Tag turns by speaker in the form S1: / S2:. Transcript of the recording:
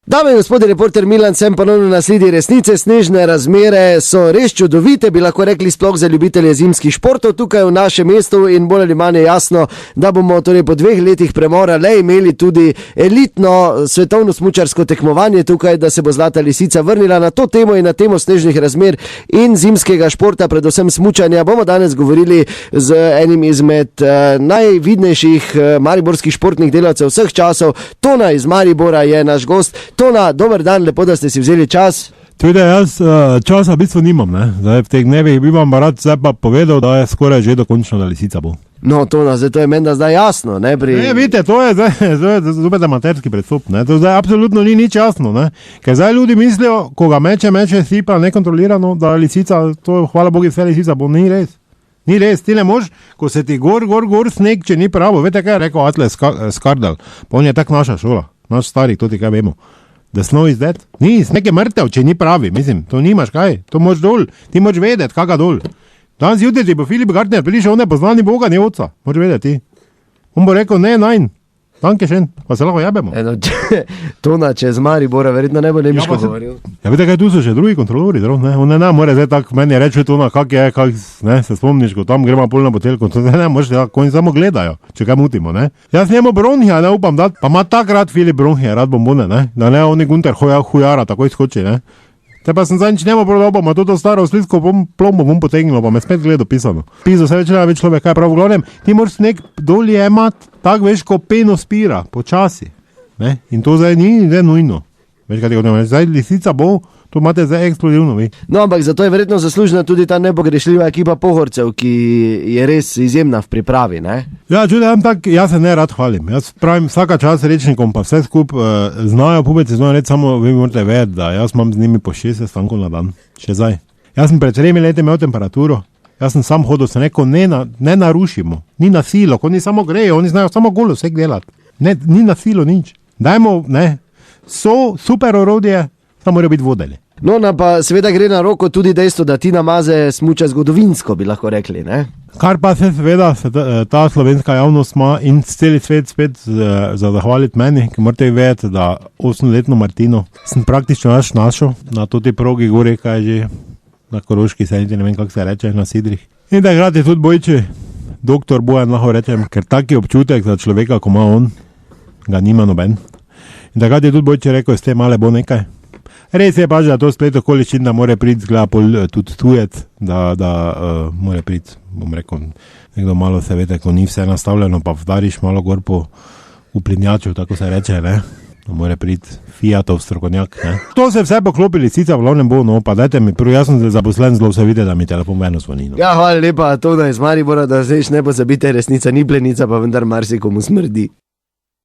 S1: Dame in gospodje, reporter Milan, sem ponovno na sledi resnice. Snežne razmere so res čudovite, bi lahko rekli sploh za ljubitelje zimskih športov tukaj v našem mestu in bolj ali manj je jasno, da bomo torej po 2 letih premora le imeli tudi elitno svetovno smučarsko tekmovanje tukaj, da se bo Zlata lisica vrnila. Na to temo in na temo snežnih razmer in zimskega športa, predvsem smučanja, bomo danes govorili z enim izmed najvidnejših mariborskih športnih delavcev vseh časov. Tona iz Maribora je naš gost. Tona, dober dan, lepo, da ste si vzeli čas.
S2: Tudi jaz časa v bistvu nimam, ne. Zdaj v teh dnevih bi vam rad zdaj pa povedal, da je skoraj že dokončno, da lisica bo.
S1: No, Tona, zdaj to je menda zdaj jasno, ne?
S2: Vidite, to je zdaj zopet amaterski predstop, ne. To zdaj absolutno ni nič jasno, ne. Ker zdaj ljudi mislijo, ko ga meče sipa nekontrolirano, da lisica, to hvala Bogu, vse lisica bo, ni res. Ni res, ti ne mož, ko se ti gor sneg, če ni pravo. Veste, kaj je rekel Atlas Skardal? Pa on je tak naša šola, naš starih, to ti kaj vemo. Da snow is dead. Ni, sneg je mrtev, če ni pravi, mislim, to nimaš kaj, to moš dol, ti moš vedeti, kaka dol. Danes jutri ti bo Filip Gartner prišel, on ne poznani Boga, ni oca, moš vedeti ti. On bo rekel, ne, najn, danke schön, pa se lahko jabemo.
S1: Tona, če z Maribora, verjetno ne bo nemško govoril.
S2: Ja, vidite, kaj tu so še drugi kontrolori, ne, on ne more zdaj tako meni reči, Tona, kak je, ne, se spomniš, ko tam gremo pol na botelko, to ne, moš, ko oni samo gledajo, če kaj mutimo, ne. Jaz njemu Bronhija ne upam dati, pa ima tak rad Filip Bronhija, rad bombone, ne, da ne, oni Gunter hujara, takoj skoči, ne. Te pa sem zadnjič njemu prodal, pa ima to staro slinsko plombo bom potegnilo, pa me spet gledal pisano. Pizo se več ne več človek, kaj prav v glavnem, ti moraš sneg dol jemat, tako veš, ko peno spira, počasi, ne, in to zdaj ni nujno. Veš, kaj ti govorim, zdaj lisica bo, to imate zdaj eksplozivno, vi.
S1: No, ampak zato je verjetno zaslužena tudi ta nepogrešljiva ekipa Pohorcev, ki je res izjemna v pripravi, ne?
S2: Ja, čujem tak, jaz se ne rad hvalim. Jaz pravim, vsaka čas rečnikom pa vse skup znajo, pubeci znajo reči, samo vi morate vedeti, da jaz imam z njimi po 6 sestankov na dan, še zdaj. Jaz sem pred 3 leti imel temperaturo, jaz sem sam hodil, sem rekel, ne narušimo, ni na silo, ko oni samo grejo, oni znajo samo golo vse delati. Ne, ni na silo nič. Dajmo, ne, so super orodje, samo morajo biti vodeli.
S1: No, pa seveda gre na roko tudi dejstvo, da Tina Maze smuča zgodovinsko, bi lahko rekli, ne?
S2: Kar pa se seveda ta slovenska javnost ima in celi svet spet za zahvaliti meni, ki morate vedeti, da 8-letno Martino sem praktično našel na toti progi gori, kaj že na Koroški seniti, ne vem, kako se reče, na Sidrih. In da igrati tudi bojči, doktor Bojan, lahko rečem, ker taki občutek za človeka, ko ima on, ga nima noben. In da je tudi bojči rekel, ste male bo nekaj. Res je pa, da to splet okoličin, da more priti zgleda pol tudi tujec, da more priti, bom rekel, nekdo malo se vede, ko ni vse nastavljeno, pa vdariš malo gor po uplinjaču, tako se reče, ne, da more priti Fiatov strokovnjak, ne. To se vse poklopi, lisica v glavnem bo, no, pa dajte mi, prvo jaz sem zaposlen, zelo se vidi, da mi telefon vedno zvoni.
S1: Ja, hvala lepa, Tona iz Maribora, da zdaj ne pozabite, resnica ni plenica, pa vendar marsikomu smrdi.